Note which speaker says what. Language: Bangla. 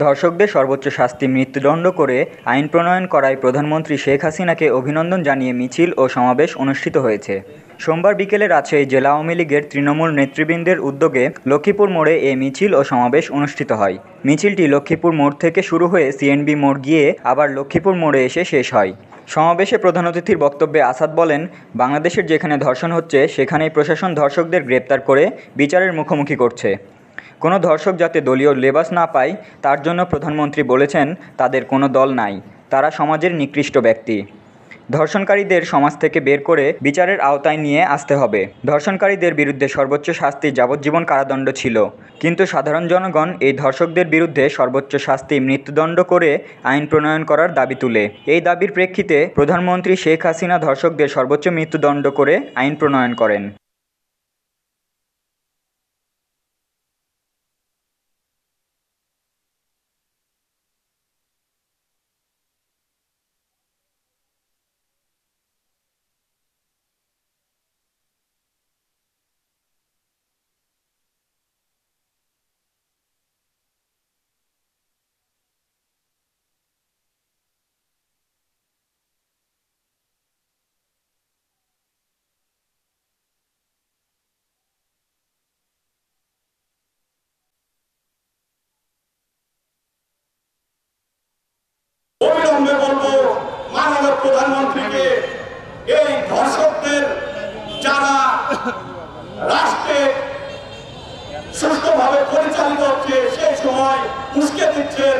Speaker 1: ধর্ষকদের সর্বোচ্চ শাস্তি মৃত্যুদণ্ড করে আইন প্রণয়ন করায় প্রধানমন্ত্রী শেখ হাসিনাকে অভিনন্দন জানিয়ে মিছিল ও সমাবেশ অনুষ্ঠিত হয়েছে। সোমবার বিকেলে রাজশাহী জেলা আওয়ামী লীগের তৃণমূল নেতৃবৃন্দের উদ্যোগে লক্ষ্মীপুর মোড়ে এ মিছিল ও সমাবেশ অনুষ্ঠিত হয়। মিছিলটি লক্ষ্মীপুর মোড় থেকে শুরু হয়ে সিএনবি মোড় গিয়ে আবার লক্ষ্মীপুর মোড়ে এসে শেষ হয়। সমাবেশে প্রধান অতিথির বক্তব্যে আসাদ বলেন, বাংলাদেশের যেখানে ধর্ষণ হচ্ছে সেখানেই প্রশাসন ধর্ষকদের গ্রেপ্তার করে বিচারের মুখোমুখি করছে। কোনো ধর্ষক যাতে দলীয় লেবাস না পায় তার জন্য প্রধানমন্ত্রী বলেছেন, তাদের কোনো দল নাই, তারা সমাজের নিকৃষ্ট ব্যক্তি। ধর্ষণকারীদের সমাজ থেকে বের করে বিচারের আওতায় নিয়ে আসতে হবে। ধর্ষণকারীদের বিরুদ্ধে সর্বোচ্চ শাস্তি যাবজ্জীবন কারাদণ্ড ছিল, কিন্তু সাধারণ জনগণ এই ধর্ষকদের বিরুদ্ধে সর্বোচ্চ শাস্তি মৃত্যুদণ্ড করে আইন প্রণয়ন করার দাবি তুলে। এই দাবির প্রেক্ষিতে প্রধানমন্ত্রী শেখ হাসিনা ধর্ষকদের সর্বোচ্চ মৃত্যুদণ্ড করে আইন প্রণয়ন করেন।
Speaker 2: অবিলম্বে বলবো মাননীয় প্রধানমন্ত্রীকে, এই ধর্ষকদের যারা রাষ্ট্রে সুষ্ঠুভাবে পরিচালিত হচ্ছে সেই সময় উস্কে দিচ্ছেন,